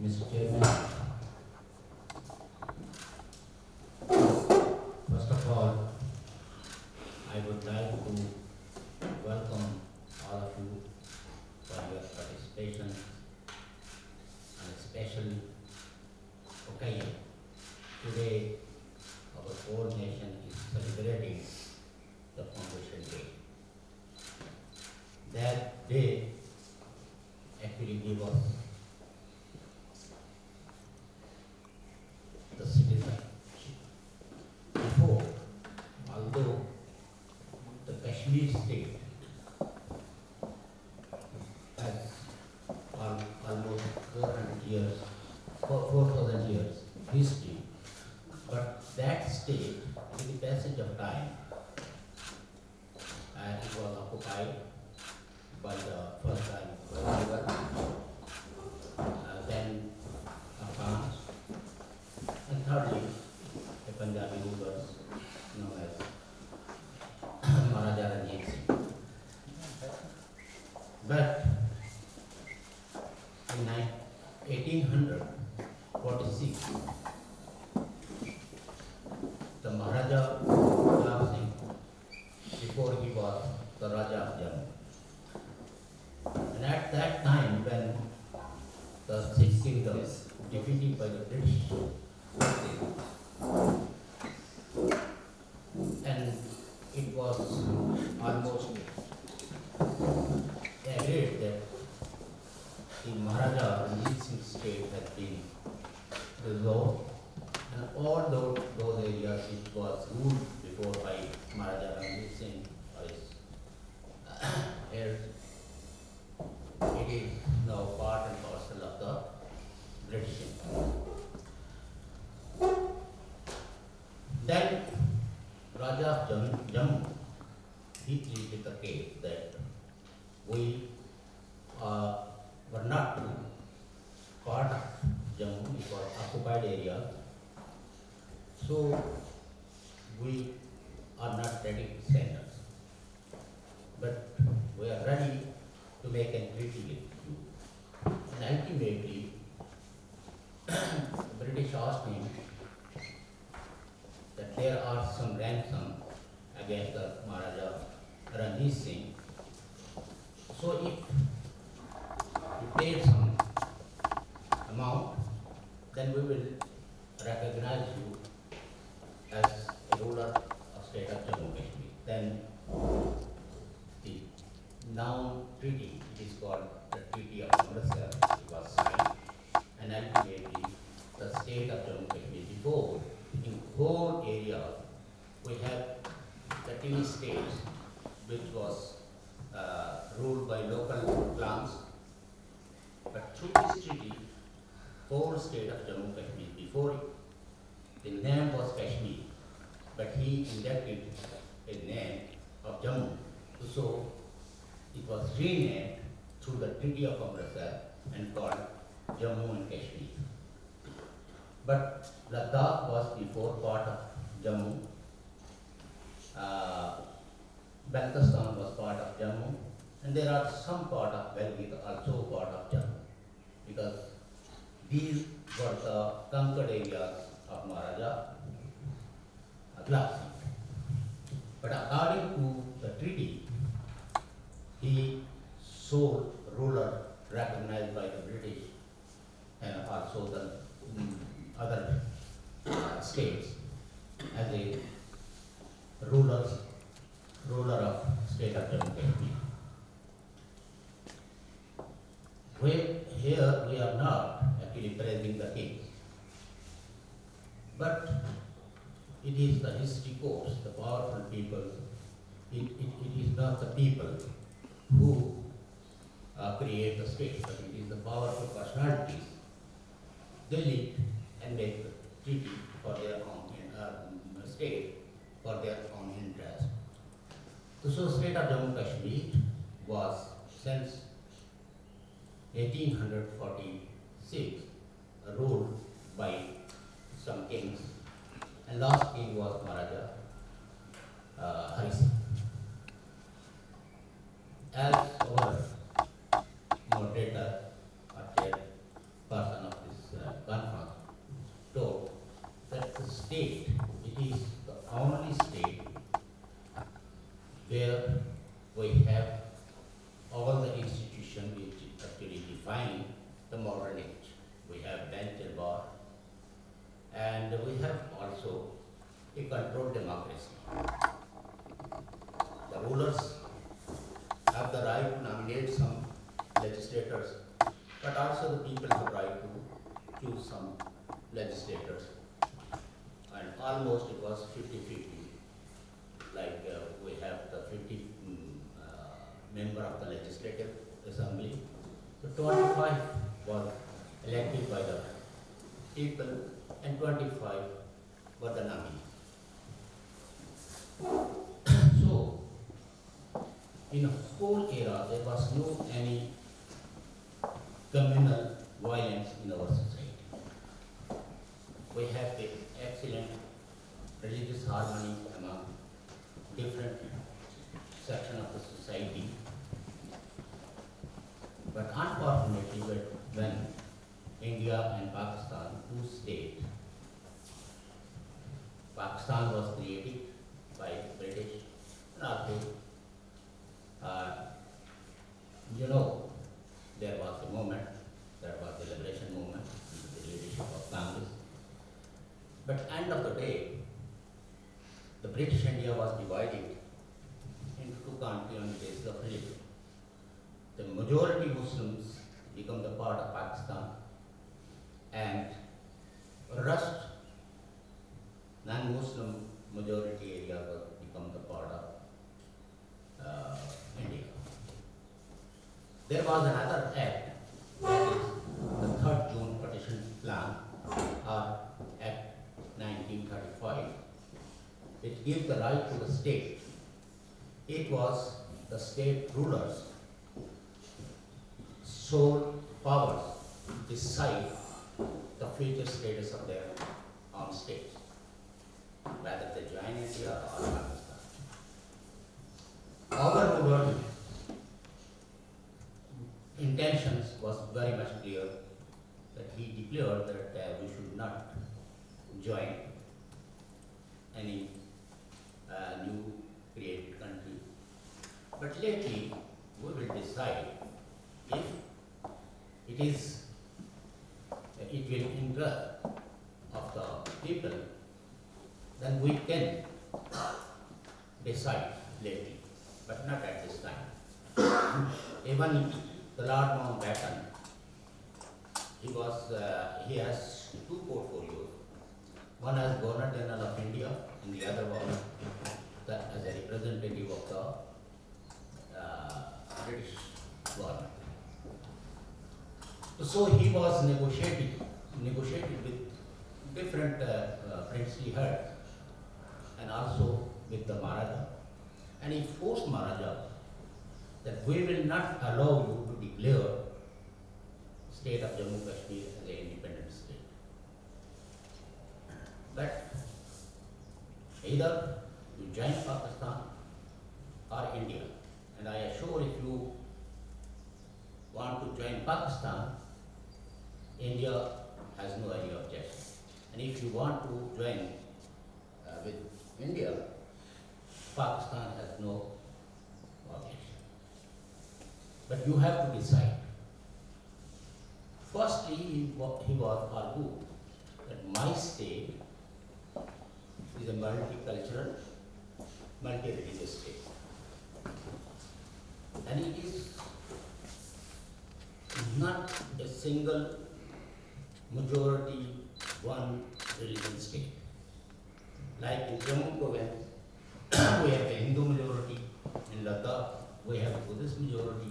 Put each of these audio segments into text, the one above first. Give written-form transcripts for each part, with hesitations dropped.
Mr. Chairman, first of all, I would like to welcome all of you for your participation on a special occasion. Today, our whole nation is celebrating the Foundation Day. That day actually gave us the citizenship. Before, although the Kashmir state has almost 4,000 years history, but that state, with the passage of time, it was occupied by the first time Mughal, then Afghans, and thirdly, the Punjabi rulers known as Maharaja Ranjit Singh. But in 1846, the Maharaja Ranjit Singh, before he was the Raja of Jammu, and at that time when the Sikh kingdom was defeated by the British, and it was almost agreed that the Maharaja Ranjit Singh state has been dissolved, and all those areas which was ruled before by Maharaja Ranjit Singh is held. It is now part and parcel of the British Empire. Then Raja of Jammu, he treated the case that we were not part of Jammu, it was occupied area, so we are not ready to send us. But we are ready to make a treaty with you. And ultimately, the British asked me that there are some ransom against the Maharaja Ranjit Singh. So if you pay some amount, then we will recognize you as a ruler of state of Jammu Kashmir. Then the now treaty, it is called the Treaty of Amritsar, it was signed, and ultimately the state of Jammu Kashmir, before in whole area we have 13 states which was ruled by local clans, but through this treaty, whole state of Jammu Kashmir, before it, the name was Kashmir, but he inducted a name of Jammu, so it was renamed through the Treaty of Amritsar and called Jammu and Kashmir. But Ladakh was before part of Jammu, Baltistan was part of Jammu, and there are some part of Gilgit also part of Jammu, because these were the conquered areas of Maharaja Azad. But according to the treaty, he sole ruler recognized by the British and also the other states as a ruler of state of Jammu Kashmir. Here we are not actually praising the king, but it is the history course, the powerful people. It is not the people who create the state, but it is the powerful personalities. They lead and make the treaty for their own state, for their own interest. So state of Jammu Kashmir was since 1846 ruled by some kings, and last king was Maharaja Hari Singh. As our moderator or chairperson of this state, it is the only state where we have all the institutions which actually define the modern age. We have bench and bar, and we have also a controlled democracy. The rulers have the right to nominate some legislators, but also the people have the right to choose some legislators. And almost it was 50-50. Like we have the 50 member of the legislative assembly. So 25 were elected by the people and 25 were the nominees. So in the whole era, there was no any communal violence in our society. We have the excellent religious harmony among different sections of the society. But unfortunately, when India and Pakistan, two states, Pakistan was created by British, and also, there was a moment, that was the liberation movement, under the leadership of Congress. But end of the day, the British India was divided into two countries on the basis of religion. The majority Muslims become the part of Pakistan, and rest non-Muslim majority area will become the part of India. There was another act, that is the 3rd June Partition Plan, or Act 1935, which gives the right to the state. It was the state rulers' sole powers to decide the future status of their own states, whether they join India or Pakistan. Our ruler intentions was very much clear, that he declared that we should not join any new created country. But lately, we will decide if it will interest of the people, then we can decide lately, but not at this time. Even the Lord Mountbatten, he has two portfolios. One as Governor General of India, and the other one as a representative of the British government. So he was negotiated with different princely heads, and also with the Maharaja. And he forced Maharaja that we will not allow you to declare state of Jammu Kashmir as an independent state. But either you join Pakistan or India. And I assure, if you want to join Pakistan, India has no any objection. And if you want to join with India, Pakistan has no objection. But you have to decide. Firstly, he was argued that my state is a multicultural, multi-religious state. And it is not a single majority, one religion state. Like in Jammu province, we have a Hindu majority, in Ladakh we have a Buddhist majority,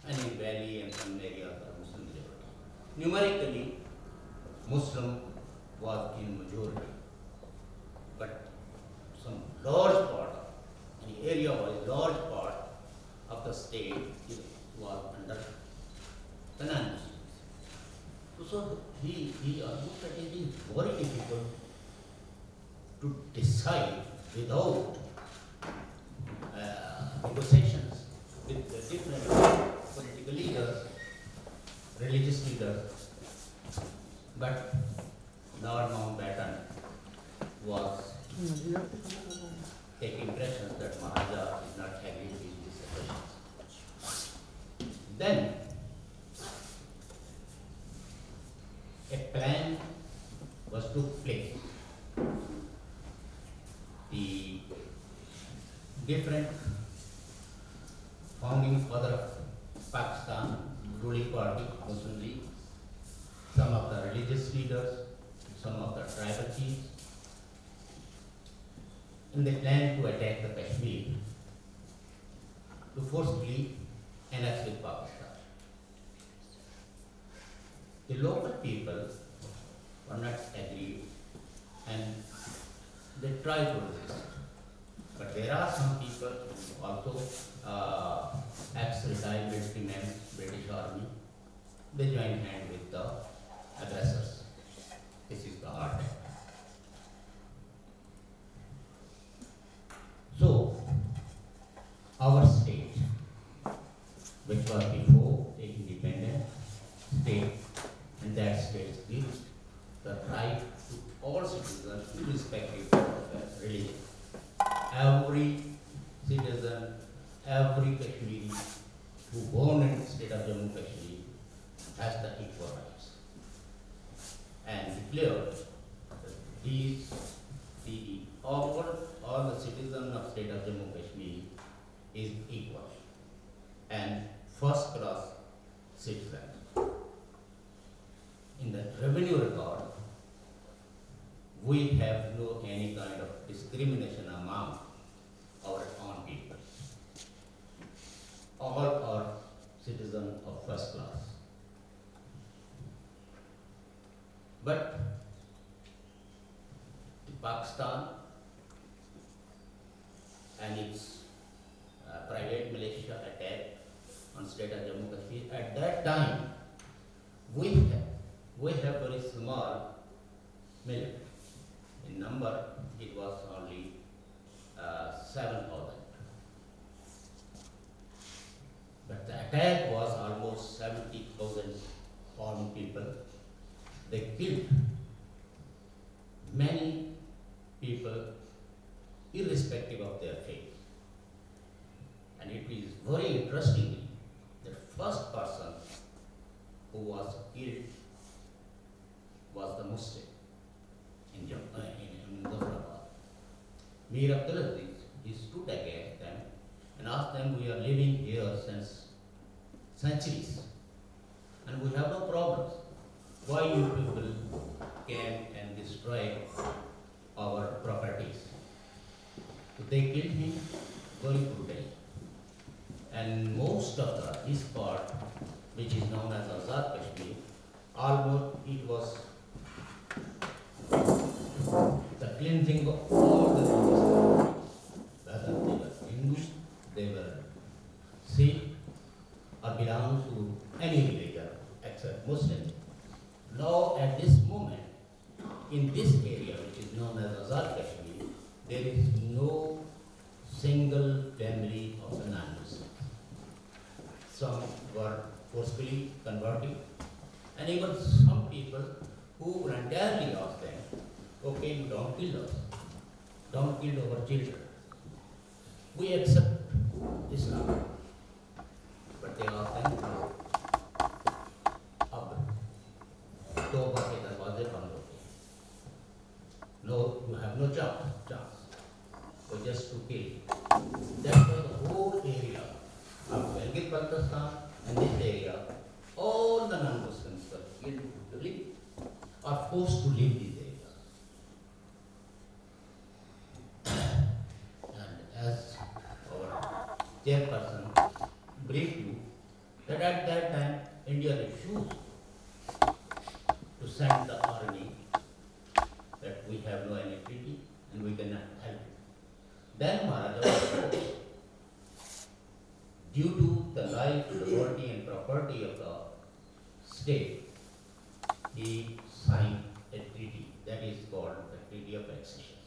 and in Valley and some areas are Muslim majority. Numerically, Muslim was in majority, but some large part, the area was large part of the state was under the non-Muslims. So he argued that it is very difficult to decide without negotiations with the different political leaders, religious leaders. But Lord Mountbatten was taking impressions that Maharaja is not agree with these suggestions. Then a plan was took place. The different founding father of Pakistan, ruling party, Muslim League, some of the religious leaders, some of the tribal chiefs, and they planned to attack the Kashmir to forcibly annex with Pakistan. The local people were not agreed and they tried to resist. But there are some people also, ex-retired military men, British Army, they joined hand with the aggressors. This is the hard. So, our state, which was before the independent state, and that state gives the right to all citizens, irrespective of their religion. Every citizen, every Kashmiri who born in the state of Jammu Kashmir has the equal rights. And declared that all the citizens of state of Jammu Kashmir is equal and first class citizen. In the revenue record, we have no any kind of discrimination among our own people. All are citizens of first class. But Pakistan and its private militia attack on state of Jammu Kashmir, at that time we have very small military. In number, it was only 7,000. But the attack was almost 70,000 armed people. They killed many people irrespective of their faith. And it is very interesting, the first person who was killed was the Muslim in Ghafarabad. Mir Abdulaziz, he stood against them and asked them, we are living here since centuries and we have no problems. Why you people came and destroy our properties? So they killed him very brutally. And most of this part, which is known as Azad Kashmir, almost it was the cleansing of all the religious communities, whether they were Hindus, they were Sikh, or belong to any religion except Muslim. Now, at this moment, in this area, which is known as Azad Kashmir, there is no single family of the non-Muslims. Some were forcefully converted, and even some people who voluntarily asked them, okay, you don't kill us, don't kill our children. We accept Islam. But they asked them, no. तौबा के दरवाजे बंद होते हैं. No, you have no chance. So just to kill. That's why the whole area of Gilgit, Baltistan, and this area, all the non-Muslims were killed brutally or forced to leave these areas. And as our chairperson briefed you, that at that time India refused to send the army, that we have no any treaty and we cannot help it. Then Maharaja was forced, due to the life, liberty and property of the state, he signed a treaty that is called the Treaty of Accession.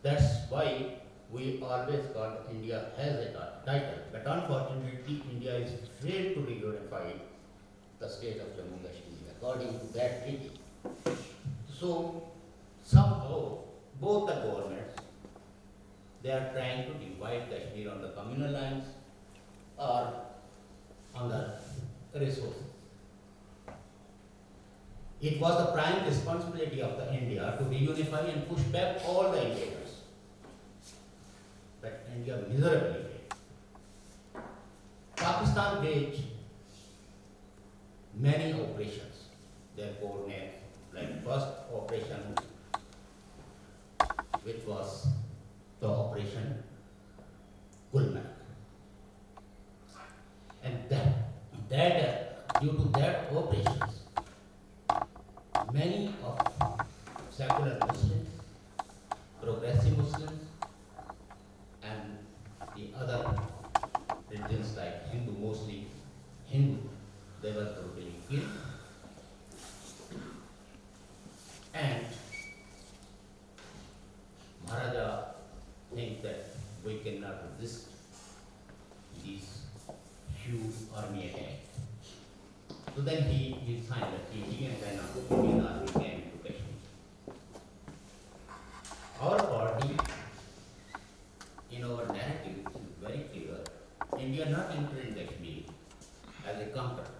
That's why we always call India has a title, but unfortunately India is failed to reunify the state of Jammu Kashmir according to that treaty. So somehow both the governments, they are trying to divide Kashmir on the communal lines or on the resources. It was the prime responsibility of the India to reunify and push back all the invaders. But India miserably failed. Pakistan waged many operations. Their code names, like first operation, which was the Operation Gulmarg. And due to that operations, many of secular Muslims, progressive Muslims, and the other religions like Hindu, mostly Hindu, they were totally killed. And Maharaja thinks that we cannot resist these huge army attacks. So then he signed a treaty, and then the Indian army came to Kashmir. Our party, in our narrative, is very clear. India not entered in Kashmir as a conqueror.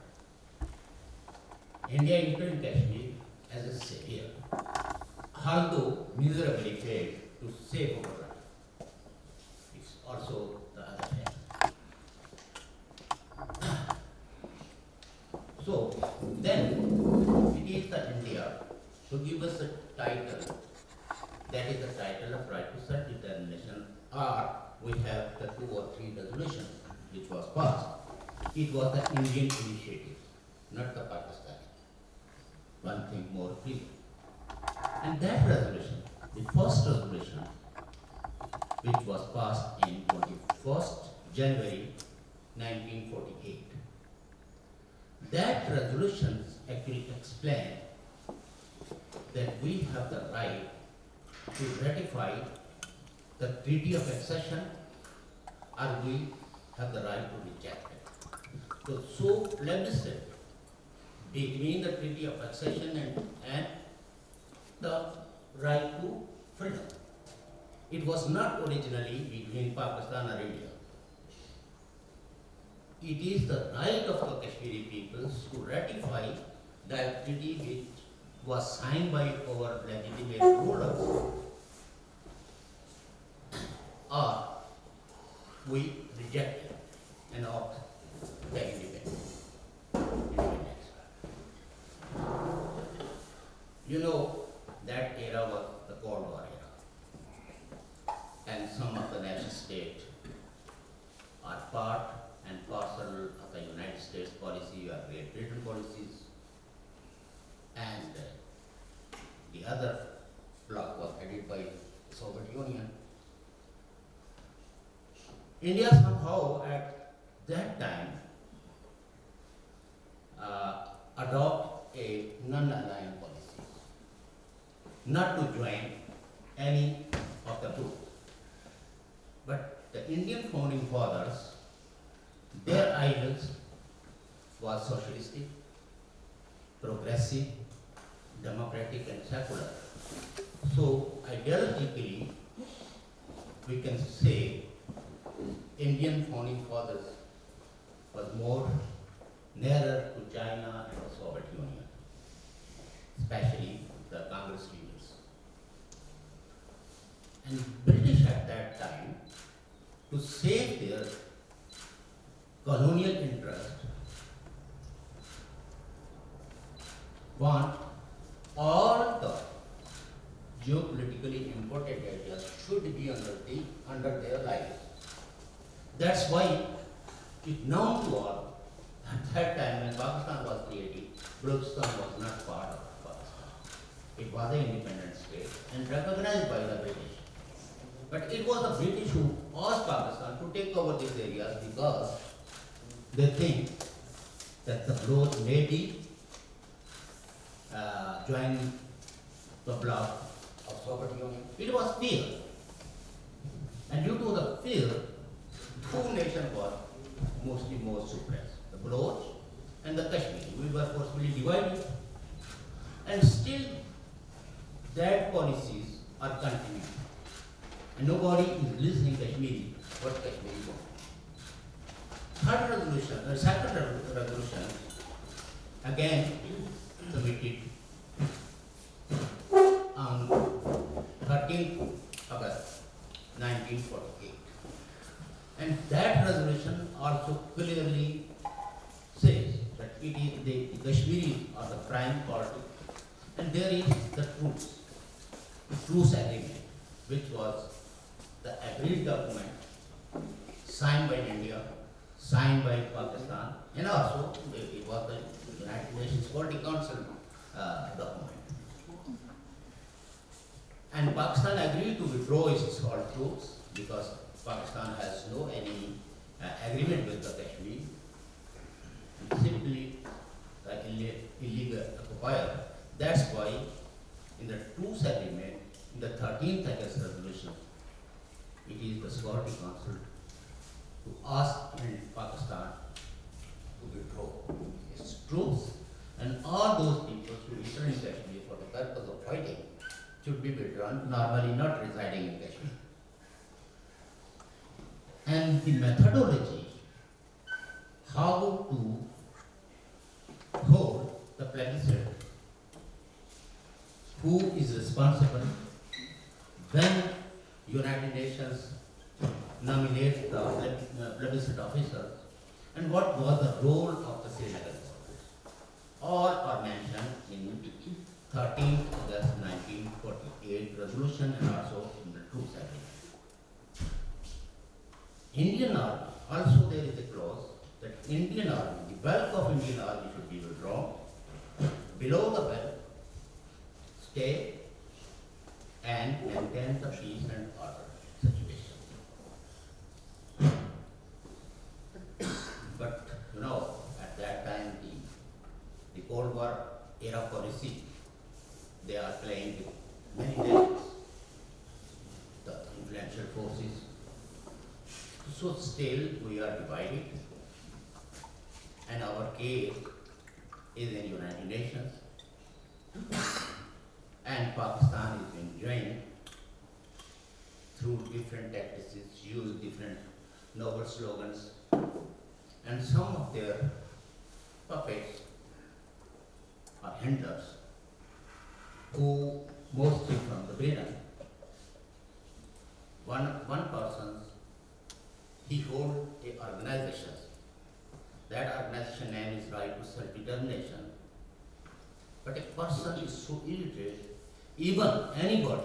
India entered in Kashmir as a savior, although miserably failed to save our life. It's also the other hand. So then it is the India to give us a title, that is the title of right to self-determination, or we have the 2 or 3 resolutions which was passed. It was the Indian initiative, not the Pakistan. One thing more clear. And that resolution, the first resolution, which was passed in 21st January 1948, that resolution actually explained that we have the right to ratify the Treaty of Accession, or we have the right to reject it. So let me say, between the Treaty of Accession and the right to freedom. It was not originally between Pakistan or India. It is the right of the Kashmiri peoples to ratify that treaty which was signed by our legitimate rulers, or we reject it and opt the independence. You know, that era was the Cold War era, and some of the nation states are part and parcel of the United States policy or Great Britain policies, and the other bloc was headed by the Soviet Union. India somehow at that time adopt a non-aligned policy, not to join any of the group. But the Indian founding fathers, their ideals was socialistic, progressive, democratic and secular. So ideologically, we can say Indian founding fathers was more nearer to China and the Soviet Union, especially the Congress leaders. And British at that time, to save their colonial interest, want all the geopolitically important areas should be under their life. That's why it known to all, at that time when Pakistan was created, Baltistan was not part of Pakistan. It was an independent state and recognized by the British. But it was the British who asked Pakistan to take over these areas because they think that the growth may be joining the bloc of Soviet Union. It was fear. And due to the fear, two nations were mostly more suppressed. The Baloch and the Kashmiri. We were forcibly divided. And still, that policies are continuing. And nobody is listening Kashmiri, what Kashmiri wants. Third resolution, second resolution, again submitted on 13th August 1948. And that resolution also clearly says that it is the Kashmiri are the prime party, and there is the Truce agreement, which was the agreed document signed by India, signed by Pakistan, and also it was the United Nations Security Council document. And Pakistan agreed to withdraw its troops because Pakistan has no any agreement with the Kashmir, and simply illegal occupier. That's why in the Truce agreement, in the 13th August resolution, it is the Security Council to ask Pakistan to withdraw its troops, and all those people who return in Kashmir for the purpose of fighting should be withdrawn, normally not residing in Kashmir. And the methodology, how to hold the plebiscite, who is responsible when United Nations nominates the plebiscite officers, and what was the role of the Sri Lankan forces. All are mentioned in 13th August 1948 resolution and also in the Truce agreement. Indian Army, also there is a clause that Indian Army, the bulk of Indian Army should be withdrawn. Below the belt, stay and maintain the peace and order situation. But you know, at that time the Cold War era policy, they are playing with many nations, the influential forces. So still we are divided, and our case is in United Nations, and Pakistan is enjoying through different tactics, use different noble slogans, and some of their puppets are handlers who mostly from the Britain. One person, he holds a organization. That organization name is Right to Self-Determination. But a person is so illiterate, even anybody